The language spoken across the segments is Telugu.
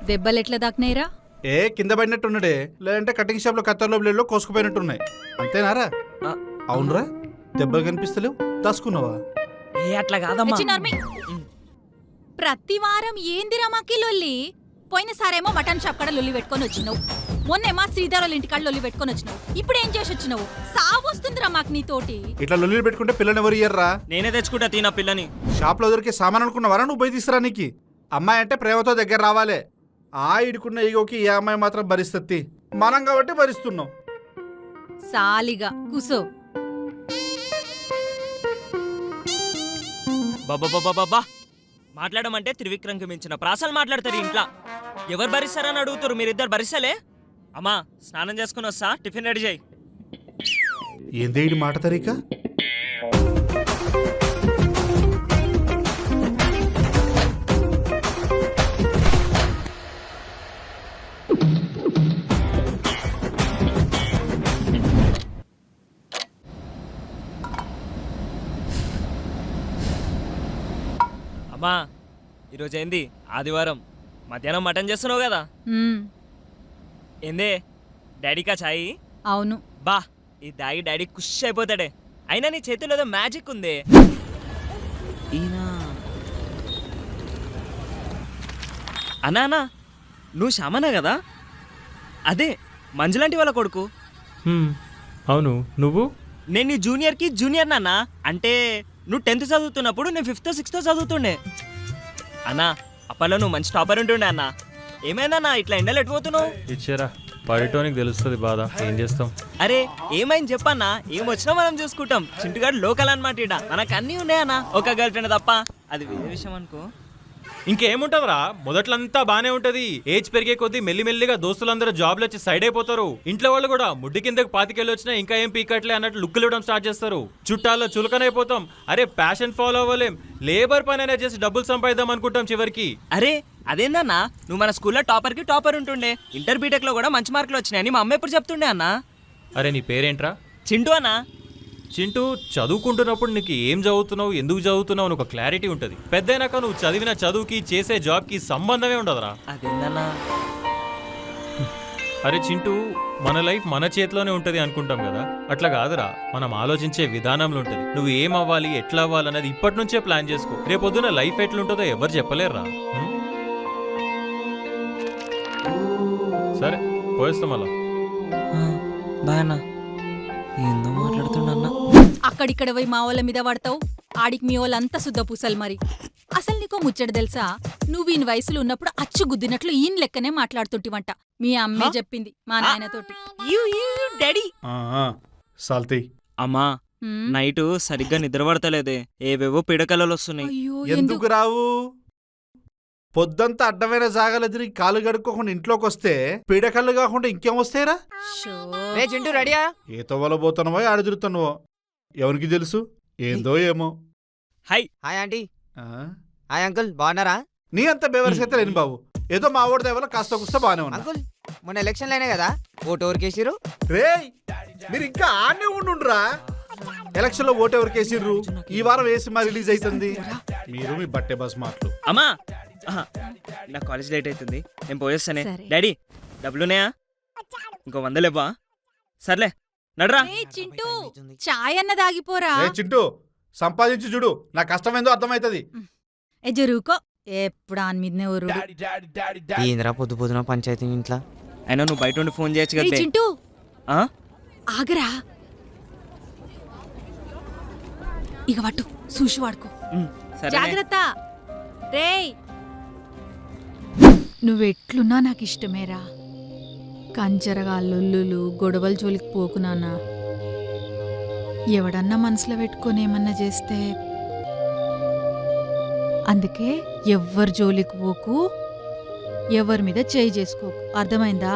దెబ్బలెట్లా దాకినాయిరా? ఏ కింద పడినట్టున్నాడే, లేదంటే కటింగ్ షాప్ లో కత్తర్లో బ్లేడ్లో కోసుకుపోయినట్టున్నాయి. అంతేనారా? అవునరా, దెబ్బలు కనిపిస్తలేవు, దాసుకున్నావా? ఏ అట్లా కాదమ్మా. ప్రతి వారం ఏందిరా మాకి లొల్లి? పోయినసారేమో మటన్ షాప్ కాడ లొల్లి పెట్టుకొని వచ్చినావు, మొన్నేమో శ్రీధర్ ఇంటికాడ లొల్లి పెట్టుకొని వచ్చినావు, ఇప్పుడు ఏం చేసి వచ్చినావు? సావు వస్తుందిరా మాకు నీతోటి. ఇట్లా లొల్లి పెట్టుకుంటే పిల్లని ఎవరు ఇయ్యర్రా? నేనే తెచ్చుకుంటా తీనా పిల్లని. షాప్ లో దొరికే సామాన్ అనుకున్నావారా నువ్వు పోయి తీసుకురా? నీకు అమ్మాయి అంటే ప్రేమతో దగ్గర రావాలి. ఆ ఇడుకున్న ఈగోకి ఏ అమ్మాయి మాత్రం భరిస్తుంది, మనం కాబట్టి భరిస్తున్నాం. సాలిగా కూసో. బాబా మాట్లాడమంటే త్రివిక్రమ్కి మించిన ప్రాసలు మాట్లాడతారు ఇంట్లో. ఎవరు భరిస్తారని అడుగుతారు, మీరిద్దరు భరిస్తలే. అమ్మా స్నానం చేసుకుని వస్తా, టిఫిన్ రెడీ చేయి. ఏందేడి మాట తరీక? అమ్మా ఈరోజు ఏంది ఆదివారం, మధ్యాహ్నం మటన్ చేస్తున్నావు కదా. ఏందే డాడీకా ఛాయ్? అవును. బా ఈ దాగి డాడీ ఖుష్ అయిపోతాడే. అయినా నీ చేతిలో ఏదో మ్యాజిక్ ఉంది. అన్నా అన్నా, నువ్వు శ్యామనా కదా? అదే మంజులాంటి వాళ్ళ కొడుకు. అవును, నువ్వు? నేను నీ జూనియర్కి జూనియర్ నాన్న. అంటే నువ్వు 10th చదువుతున్నప్పుడు నేను 5th 6th చదువుతుండే. అన్నా అప్పట్లో నువ్వు మంచి టాపర్ ఉంటుండే అన్న. ఏమైందన్నా ఇట్లా ఎండలు ఎట్టుపోతున్నావు? ఇచ్చారా, పడటానికి తెలుస్తుంది బాధ, ఏం చేస్తాం. అరే ఏమైంది చెప్పన్నా, ఏం వచ్చినా మనం చూసుకుంటాం. చింటుగాడు లోకల్ అనమాట. ఇడ మనకు అన్నీ ఉన్నాయన్నా, ఒక గర్ల్ ఫ్రెండ్ తప్ప. అది వేరే విషయం అనుకో. ఇంకేముంటదిరా, మొదట్లంతా బానే ఉంటది. ఏజ్ పెరిగే కొద్దీ మెల్లిమెల్లిగా దోస్తులందరూ జాబ్లు వచ్చి సైడ్ అయిపోతారు. ఇంట్లో వాళ్ళు కూడా ముడ్డి కిందకి 25 వచ్చినా ఇంకా ఏం పీకట్లే అన్నట్టు లుక్కులు ఇవ్వడం స్టార్ట్ చేస్తారు. చుట్టాల్లో చులకనైపోతాం. అరే ప్యాషన్ ఫాలో అవ్వలేం, లేబర్ పని అయినా చేసి డబ్బులు సంపాదిద్దాం అనుకుంటాం చివరికి. అరే అదేందన్నా, నువ్వు మన స్కూల్లో టాపర్ ఉంటుండే. ఇంటర్ బీటెక్ లో కూడా మంచి మార్కులు వచ్చినాయని మా అమ్మ ఎప్పుడు చెప్తుండే అన్నా. అరే నీ పేరేంట్రా? చింటూ అన్నా. చింటూ, చదువుకుంటున్నప్పుడు నీకు ఏం చదువుతున్నావు, ఎందుకు చదువుతున్నావు అని ఒక క్లారిటీ ఉంటుంది. పెద్దయినాక నువ్వు చదివిన చదువుకి చేసే జాబ్కి సంబంధమే ఉండదురా. అదేందన్నా? అరే చింటూ, మన లైఫ్ మన చేతిలోనే ఉంటుంది అనుకుంటాం కదా, అట్లా కాదురా. మనం ఆలోచించే విధానంలో ఉంటుంది. నువ్వు ఏం అవ్వాలి, ఎట్లా అవ్వాలి అనేది ఇప్పటి నుంచే ప్లాన్ చేసుకో. రేపొద్దున లైఫ్ ఎట్లుంటుందో ఎవరు చెప్పలేరురా. సరే పోయేస్తాం అలా. బాయన్నా. ఏందో మాట్లాడుతున్నా. అక్కడిక్కడ పోయి మా వాళ్ళ మీద పడతావు, ఆడికి మీ వాళ్ళంతా శుద్ధ పూసలు. మరి అసలు నీకో ముచ్చట తెలుసా? నువ్వు ఈయన వయసులో ఉన్నప్పుడు అచ్చు గుద్దినట్లు ఈయన లెక్కనే మాట్లాడుతుంటివంట. మీ అమ్మే చెప్పింది మా నాయనతోటి. డాడీ సాల్తీ అమ్మా, నైట్ సరిగ్గా నిద్ర పడతలేదే, ఏవేవో పిడకలలు వస్తున్నాయి. ఎందుకు రావు? పొద్దంతా అడ్డమైన జాగాలు తిరిగి కాలు గడుక్కోకుండా ఇంట్లోకి వస్తే పీడకళ్ళు కాకుండా ఇంకేం వస్తాయిరా? రెడీయా? ఏ తవ్వలో పోతున్నావో ఆడదిరుతున్నావో ఎవరికి తెలుసు, ఏందో ఏమో. Hi hi aunty. Hi uncle, బాగున్నారా? నీ అంత బేవర్స్ అయితే లేని బాబు, ఏదో మా ఓడి దేవలో కాస్త కూస్తా బానే ఉన్నా. అంకుల్ మొన్న ఎలక్షన్లు అయినాయి కదా, ఓటు ఎవరికేసిర్రు? రే మీరు ఇంకా ఆడనే ఉండుండ్రా. ఎలక్షన్ లో ఓటు ఎవరికి వేసిర్రు? ఈ వారం ఏ సినిమా రిలీజ్ అవుతుంది? మీరు మీ బట్టే బస్ మాటలు. అమ్మా నా కాలేజ్ లేట్ అవుతుంది, నేను పోయేస్తానే. డాడీ డబ్బులున్నాయా? ఇంకో 100 ఇవ్వా? సర్లే నడరా. చింటూ చాయ్ అన్న దాగిపోరా. చింటూ సంపాదించి చూడు, నా కష్టమేందో అర్థమవుతుంది. జరుకో, ఎప్పుడు ఆన్ మీదనే ఊరుడు. ఏంద్రా పొద్దు పొద్దున పంచాయతీ ఇంట్లో? అయినా నువ్వు బయట ఉండి ఫోన్ చేయొచ్చు కదా. చింటూ ఆగరా, ఇక పట్టు చూసి వాడుకో. జాగ్రత్త రేయ్. నువ్వెట్లున్నా నాకు ఇష్టమేరా. కంచరగా లొల్లులు గొడవలు జోలికి పోకు నాన్న. ఎవడన్నా మనసులో పెట్టుకొని ఏమన్నా చేస్తే, అందుకే ఎవ్వరు జోలికి పోకు, ఎవరి మీద చేయి చేసుకోకు, అర్థమైందా?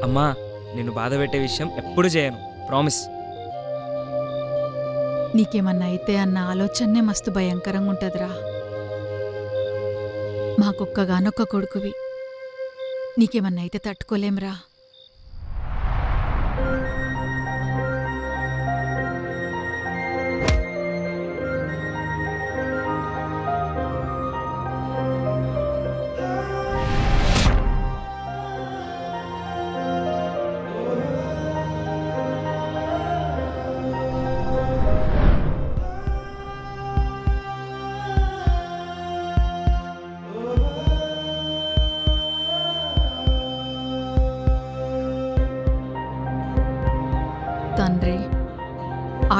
అమ్మా నేను బాధ పెట్టే విషయం ఎప్పుడు చేయను, ప్రామిస్. నీకేమన్నా అయితే అన్న ఆలోచనే మస్తు భయంకరంగా ఉంటదిరా. మాకొక్కగానొక్క కొడుకువి, నీకేమన్నా అయితే తట్టుకోలేంరా.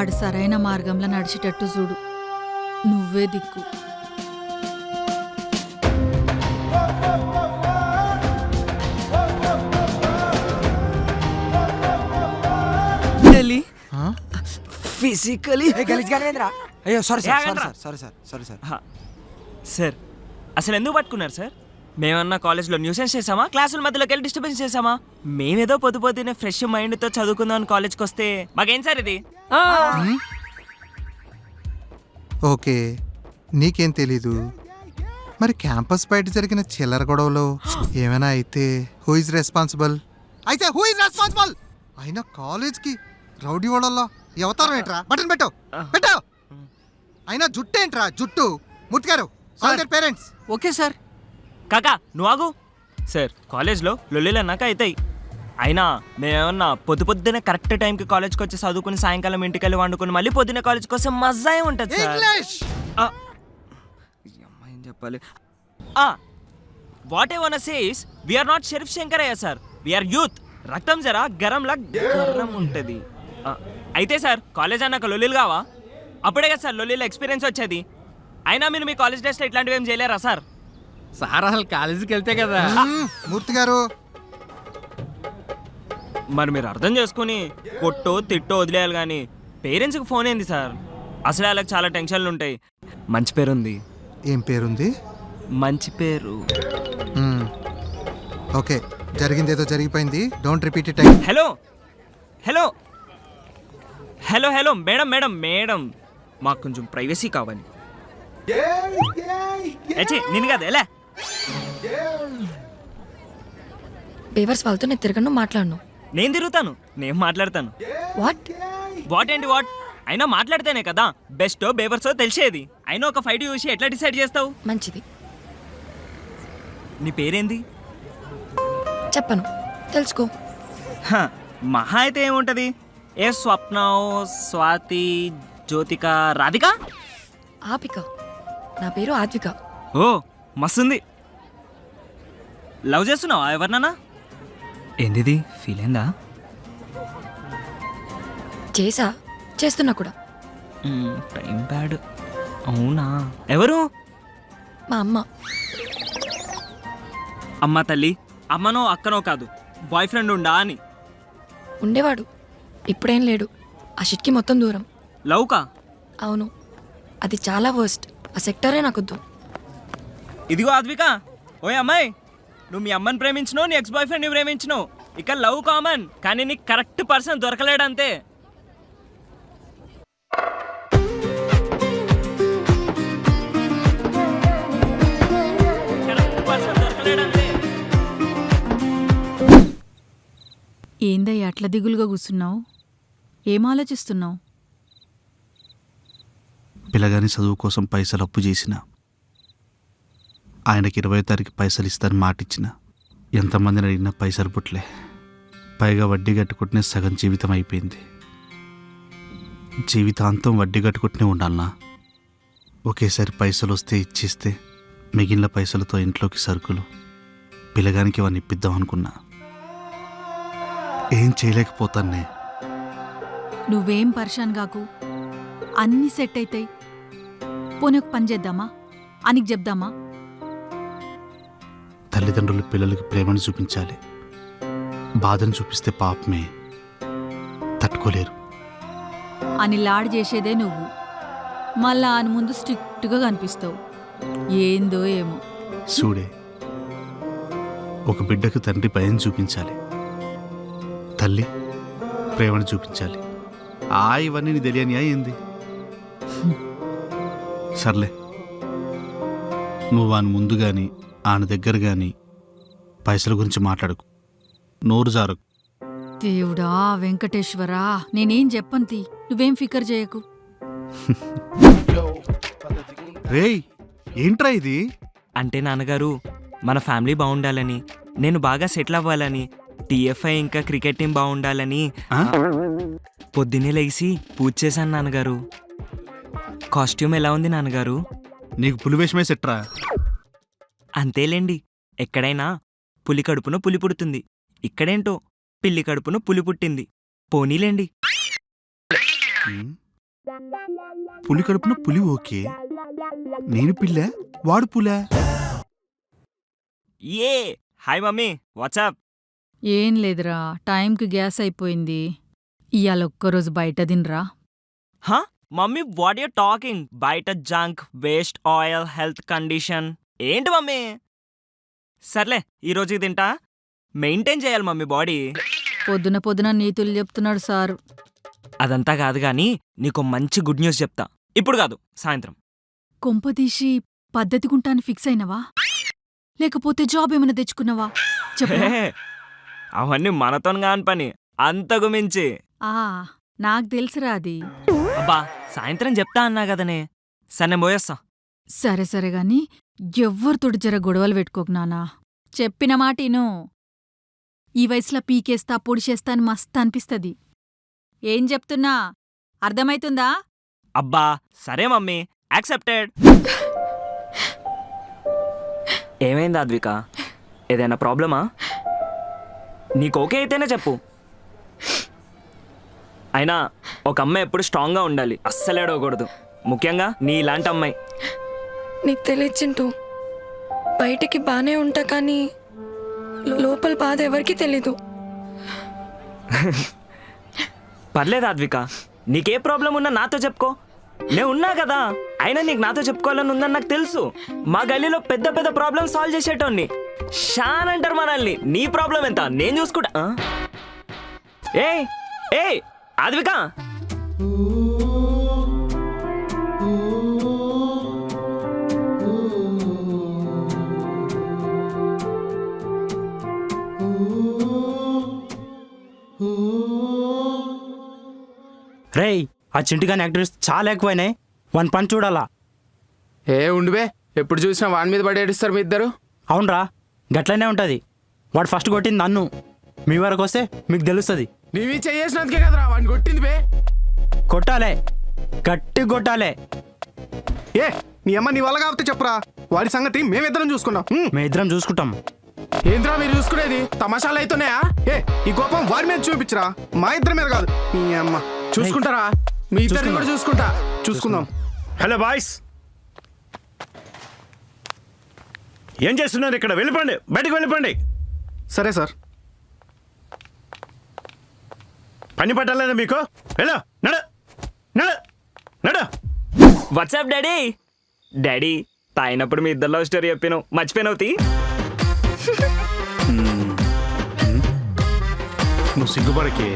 ఆడు సరైన మార్గంలో నడిచేటట్టు చూడు. నువ్వే దిక్కు. ఫిజికలీ అయ్యో సారీ సార్ ఏగండ్రా? Sorry sir sorry sir sir అసలు ఎందుకు పట్టుకున్నారు సార్? మేమన్నా కాలేజ్లో న్యూసెన్స్ చేసామా? క్లాసుల మధ్యలోకి వెళ్ళి డిస్టర్బెన్స్ చేసామా? మేమేదో పొద్దునే ఫ్రెష్ మైండ్తో చదువుకుందాం కాలేజ్కి వస్తే మాకేం సార్ ఇది? ఓకే, నీకేం తెలీదు. మరి క్యాంపస్ బయట జరిగిన చిల్లర గొడవలో ఏమైనా అయితే హూ ఇస్ రెస్పాన్సిబుల్? అయితే హూ ఇస్ రెస్పాన్సిబుల్? అయినా కాలేజ్కి రౌడీ వాళ్ళల్లో అవతారం ఏంట్రా? బటన్ పెట్టు పెట్టు. అయినా జుట్టు ఏంట్రా జుట్టు? ముట్టుగారు పేరెంట్స్. Okay sir. కాకా నువ్వు ఆగు. సార్ కాలేజ్లో లొల్లిలు అన్నాక అవుతాయి. అయినా మేమేమన్నా పొద్దునే కరెక్ట్ టైంకి కాలేజ్కి వచ్చి చదువుకుని సాయంకాలం ఇంటికి వెళ్ళి వండుకుని మళ్ళీ పొద్దున్న కాలేజ్కి వస్తే మజా ఉంటుంది సార్. ఇంగ్లీష్ ఏం చెప్పాలి? What I want say is we are not Sharif Shankaraiah sir, we are youth. రక్తం జరా గరంలా గరం ఉంటుంది. అయితే సార్ కాలేజ్ అన్నాక లొల్లిలు కావా? అప్పుడే కదా సార్ లొల్లిలో ఎక్స్పీరియన్స్ వచ్చేది. అయినా మీరు మీ కాలేజ్ డేస్లో ఇట్లాంటివి ఏం చేయలేరా సార్? సార్ అసలు కాలేజీకి వెళ్తే కదా. మూర్తి గారు, మరి మీరు అర్థం చేసుకుని కొట్టో తిట్టో వదిలేయాలి కానీ పేరెంట్స్కి ఫోన్ ఏంది సార్? అసలే వాళ్ళకి చాలా టెన్షన్లు ఉంటాయి. మంచి పేరు ఉంది. ఏం పేరుంది? మంచి పేరు. ఓకే, జరిగిందేదో జరిగిపోయింది. Don't repeat it. Hello hello hello hello madam madam madam మాకు కొంచెం ప్రైవసీ కావాలి. నేను కదా ఎలా బేవర్స్ వాళ్ళతో నేను తిరగను, మాట్లాడను. నేను తిరుగుతాను, నేను మాట్లాడతాను. వాట్? వాట్ ఏంటి వాట్? అయినా మాట్లాడితేనే కదా బెస్టో బేవర్సో తెలిసేది. అయినా ఒక ఫైట్ చూసి ఎట్లా డిసైడ్ చేస్తావు? మంచిది, నీ పేరేంది? చెప్పను, తెలుసుకో. హ, మహా అయితే ఏముంటది? ఏ స్వప్న, స్వాతి, జ్యోతిక, రాధిక. ఆపిక. నా పేరు ఆద్విక. ఓ మస్తుంది. లవ్ చేస్తున్నావా ఎవరినన్నా? ఏందిది ఫీల్ అయిందా? చేస్తున్నా కూడా. Time bad. అవునా? ఎవరు? మా అమ్మ. అమ్మ తల్లి, అమ్మనో అక్కనో కాదు, బాయ్ ఫ్రెండ్ ఉండా అని. ఉండేవాడు, ఇప్పుడేం లేడు. ఆ షిట్కి మొత్తం దూరం. లవ్కా? అవును, అది చాలా వర్స్ట్. ఆ సెక్టరే నాకొద్దు. ఇదిగో ఆద్విక, ఓయ్ అమ్మాయి, నువ్వు మీ అమ్మని ప్రేమించినావు, నీ ఎక్స్ బాయ్ ఫ్రెండ్ని ప్రేమించినావు. ఇక లవ్ కామన్, కానీ నీకు కరెక్ట్ పర్సన్ దొరకలేడంతే. ఏందయ్య అట్లా దిగులుగా కూర్చున్నావు? ఏం ఆలోచిస్తున్నావు? పిల్లగాని చదువు కోసం పైసలు అప్పు చేసిన, ఆయనకి 20వ తారీఖు పైసలు ఇస్తాను మాటిచ్చిన, ఎంతమందిని అడిగినా పైసలు పుట్లే. పైగా వడ్డీ కట్టుకుంటూనే సగం జీవితం అయిపోయింది. జీవితాంతం వడ్డీ కట్టుకుంటూనే ఉండాలన్నా? ఒకేసారి పైసలు వస్తే ఇచ్చేస్తే మిగిలిన పైసలతో ఇంట్లోకి సరుకులు, పిల్లగానికి ఇవన్నీ ఇప్పిద్దాం అనుకున్నా. ఏం చేయలేకపోతానే. నువ్వేం పరేషాన్ కాకు, అన్నీ సెట్ అవుతాయి. పోనీ ఒక పని చేద్దామా? అనికి చెప్దామా? తల్లిదండ్రులు పిల్లలకి ప్రేమను చూపించాలి. బాధను చూపిస్తే పాపమే, తట్టుకోలేరు. అని లాడ్ చేసేదే నువ్వు. మళ్ళా ఆయన ముందు స్ట్రిక్ట్గా కనిపిస్తావు. ఏందో ఏమో. చూడే, ఒక బిడ్డకు తండ్రి భయం చూపించాలి, తల్లి ప్రేమను చూపించాలి. ఇవన్నీ నీ తెలియని అయింది. సర్లే, నువ్వు ఆయన ముందు కానీ ఆయన దగ్గర కానీ పైసల గురించి మాట్లాడకు, నోరు జారకు. దేవుడా వెంకటేశ్వరా, నేనేం చెప్పంతి, నువ్వేం ఫికర్ చేయకు. రేయ్, ఏంట్రా ఇది? అంటే నాన్నగారు, మన ఫ్యామిలీ బాగుండాలని, నేను బాగా సెటిల్ అవ్వాలని, టీఎఫ్ఐ ఇంకా క్రికెట్ టీం బాగుండాలని పొద్దున్నే లేచి పూజ చేశాను నాన్నగారు. కాస్ట్యూమ్ ఎలా ఉంది నాన్నగారు? నీకు పులివేషమే సెట్రా. అంతేలేండి, ఎక్కడైనా పులి కడుపున పులి పుడుతుంది, ఇక్కడేంటో పిల్లి కడుపున పులి పుట్టింది. పోనీలేండి. పులి కడుపున పులి ఓకే, నేను పిల్ల వాడు పులా? ఏ హాయ్ మమ్మీ వాట్సాప్. ఏం లేదురా, టైంకి గ్యాస్ అయిపోయింది. ఇవాళ ఒక్కరోజు బయట తినరా. హా మమ్మీ వాట్ యూ టాకింగ్? బయట junk, waste oil, health condition ఏంటి మమ్మీ? సర్లే ఈరోజు తింటా. మెయింటైన్ చేయాలి మమ్మీ బాడీ. పొద్దున పొద్దున నీతులు చెప్తున్నాడు సారు. అదంతా కాదు గాని నీకు మంచి గుడ్ న్యూస్ చెప్తా. ఇప్పుడు కాదు, సాయంత్రం. కొంపదీసి పద్ధతిగుంటాను ఫిక్స్ అయినవా, లేకపోతే జాబ్ ఏమైనా తెచ్చుకున్నావా చెప్పు. హే, అవన్నీ మనతో కాని పని, అంతకు మించి. ఆ నాకు తెలుసురా అది. అబ్బా సాయంత్రం చెప్తా అన్నా కదనే. సరే నేను పోయేస్తా. సరే సరే గాని ఎవ్వరితోటి జర గొడవలు పెట్టుకోకు నానా. చెప్పిన మాట ఇను. ఈ వయసులో పీకేస్తా పొడిచేస్తా అని మస్తు అనిపిస్తది. ఏం చెప్తున్నా అర్థమైతుందా? అబ్బా సరే మమ్మీ, యాక్సెప్టెడ్. ఏమైంది అద్విక? ఏదైనా ప్రాబ్లమా? నీకు ఓకే అయితేనే చెప్పు. అయినా ఒక అమ్మాయి ఎప్పుడు స్ట్రాంగ్గా ఉండాలి, అస్సలు ఏడవకూడదు. ముఖ్యంగా నీ ఇలాంటి అమ్మాయి. నీకు తెలియదు చింటూ, బయటికి బానే ఉంటా కానీ లోపల బాధ ఎవరికి తెలీదు. పర్లేదు అద్విక, నీకే ప్రాబ్లం ఉన్నా నాతో చెప్పుకో, నేను ఉన్నా కదా. అయినా నీకు నాతో చెప్పుకోవాలని ఉందని నాకు తెలుసు. మా గల్లీలో పెద్ద పెద్ద ప్రాబ్లమ్ సాల్వ్ చేసేటోన్ని షాన్ అంటారు మనల్ని. నీ ప్రాబ్లం ఎంత నేను చూసుకుంటా. ఏ ఏ అద్విక, రేయ్ ఆ చింటిగాని యాక్టర్స్ చాలా ఎక్కువైనాయి, వన్ పని చూడాలా. ఏ ఉండివే, ఎప్పుడు చూసినా వాని మీద పడి ఏడుస్తారు మీ ఇద్దరు. అవునరా, గట్లనే ఉంటుంది. వాడు ఫస్ట్ కొట్టింది నన్ను, మీ వరకు వస్తే మీకు తెలుస్తుంది. నీవి చేసినందుకే కదరా వాడిని కొట్టింది బే. కొట్టాలే, గట్టి కొట్టాలే. ఏ నీ అమ్మ నీ వల్ల కాబట్టి చెప్పురా, వాడి సంగతి మేమిద్దరం చూసుకున్నాం. మేము ఇద్దరం చూసుకుంటాం. ఏంద్రా మీరు చూసుకునేది? తమాషాలు అవుతున్నాయా? ఏ ఈ కోపం వాడి మీద చూపించరా, మా ఇద్దరి మీద కాదు. నీ అమ్మ చూసుకుంటారా? మీ ఇద్దరిని కూడా చూసుకుంటా. చూసుకుందాం. హలో బాయ్స్, ఏం చేస్తున్నారు ఇక్కడ? వెళ్ళిపోండి, బయటికి వెళ్ళిపోండి. సరే సార్. పని పట్టాలేదా మీకు? వెళ్ళు, నడు నడు నడు. WhatsApp daddy. డాడీ తాగినప్పుడు మీ ఇద్దరు లవ్ స్టోరీ చెప్పినావు, మర్చిపోయినావు తీ. నువ్వు సిగ్గుపడకి.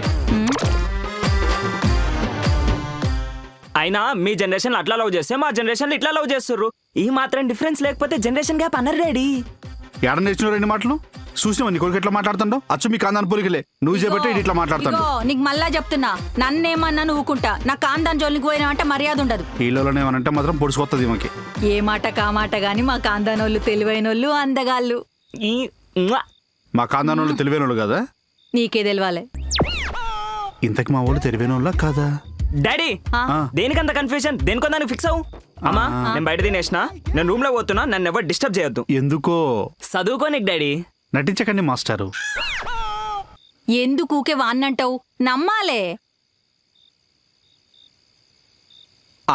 అయినా మీ జనరేషన్ అట్లా లవ్ చేస్తే మా జనరేషన్ ఇట్లా లవ్ చేస్తుర్రు. ఈ మాత్రం డిఫరెన్స్ లేకపోతే జనరేషన్ గ్యాప్ అన్నారు డాడీ. ఎడ నేర్చిన రెండు మాటలు చూసినావా? నీ కొడుకు ఎట్లా మాట్లాడుతాడు? అచ్చు మీ కాందాన్ని పోలికలే, నువ్వు చేపట్టి ఇట్లా మాట్లాడతాడు. ఇగో నీకు మళ్ళా చెప్తున్నా, నన్నేమన్నా నువ్వుకుంటా. నా కాందాన్ జోలికి పోయినా అంటే మర్యాద ఉండదు. హీలోనే ఏమనంటే మాత్రం పొడుచుకొస్తుంది మాకి. ఏ మాట కామాట గాని మా కాందానోళ్ళు తెలివైనోళ్ళు, అందగాళ్ళు. ఈ మ్వా. మా కాందాన్ని వాళ్ళు తెలివైన వాళ్ళు కదా? నీకే తెలవాలే. ఇంతకు మా వాళ్ళు తెలివైన వాళ్ళ కాదా? డాడీ దేనికంత కన్ఫ్యూజన్? దేనికో దానికి ఫిక్స్ అవు. అమ్మా నేను బయట తినేసిన, నేను రూమ్ లో పోతున్నా, నన్ను ఎవరు డిస్టర్బ్ చేయొద్దు. ఎందుకో చదువుకోనికి డాడీ. నటించకండి మాస్టారు. ఎందుకూకే వాన్నంటావు? నమ్మాలే.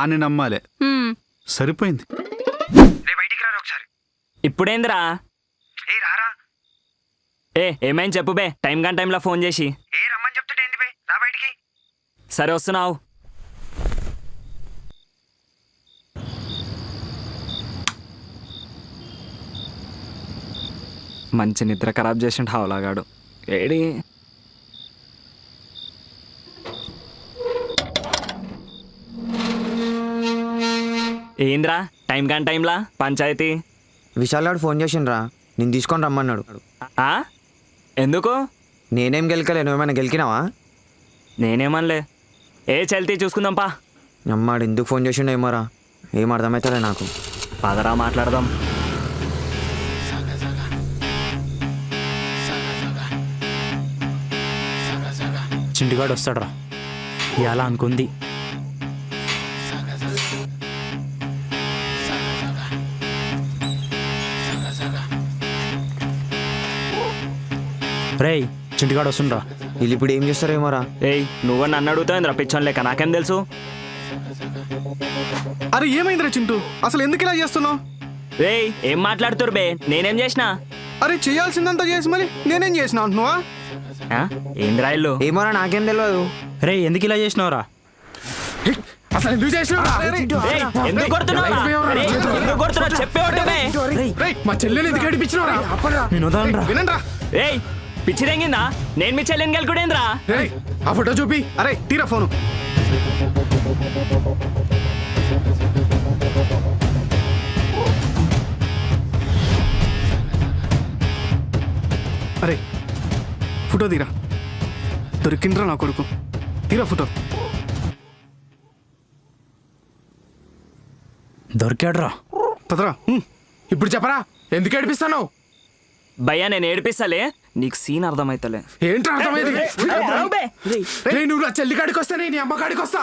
ఆని నమ్మాలే. సరిపోయింది. ఇప్పుడేందిరా? ఏమైంది చెప్పు బే, టైం కాని టైంలో ఫోన్ చేసి. సరే వస్తున్నావు. మంచి నిద్ర ఖరాబ్ చేసిండు హవలాగాడు. ఏడి ఏంద్రా టైం కాని టైంలా పంచాయతీ? విశాల్ గారు ఫోన్ చేసిండ్రా, నేను తీసుకొని రమ్మన్నాడు. ఎందుకు? నేనేం గెలకలే, నువ్వేమైనా గెలికినావా? నేనేమనలే. ఏ చల్తీ చూసుకుందాంపా. అమ్మాడు ఎందుకు ఫోన్ చేసిండో ఏమోరా, ఏం అర్థమవుతలే నాకు. పదరా మాట్లాడదాం. చింటిగాడు వస్తాడు రా, ఇలా అనుకుంది. రేయ్ చింటిగాడు వస్తుండ్రా. వీళ్ళు ఇప్పుడు ఏం చేస్తారేమోరా. ఏయ్ నువ్వు నన్ను అడుగుతావు రప్పించాను లేక, నాకేం తెలుసు? అరే ఏమైందిరా చింటూ అసలు ఎందుకు ఇలా చేస్తున్నావు? రేయ్ ఏం మాట్లాడుతురు బే, నేనేం చేసినా? అరే చేయాల్సిందంతా చేసి మరి నేనేం చేసిన అంటున్నావా? ఆ? ఏందిరా ఇల్లు? ఏమోరా నాకేం తెలియదు. రే ఎందుకు ఇలా చేసినావురా? అసలు ఎందుకు చేసినావురా? రేయ్, ఎందుకు కొడుతున్నావురా? రేయ్, ఎందుకు కొడుతున్నావు చెప్పేవాడు బే. రేయ్, మా చెల్లెని ఎందుకు ఏడిపించినావురా? నేను వదలనురా. వినండ్రా. రేయ్ పిచ్చి తెంగిందా? నేను మీ చెల్లెని గెలుకుడేంద్రా? రేయ్, ఆ ఫోటో చూపి. అరే తీరా ఫోను. అరే ఫోటో తీరా. దొరికిండ్రా నా కొడుకు. తీరా ఫోటో. దొరికాడురా. పదరా. ఇప్పుడు చెప్పరా ఎందుకు ఏడిపిస్తావు? భయ్యా నేను ఏడిపిస్తలే, నీకు సీన్ అర్థమైతలే. ఏంట్రా అర్థమైంది? బే. రేయ్, నువ్వు నా చెల్లి కాడికి వస్తానే నీ అమ్మ కాడికి వస్తా.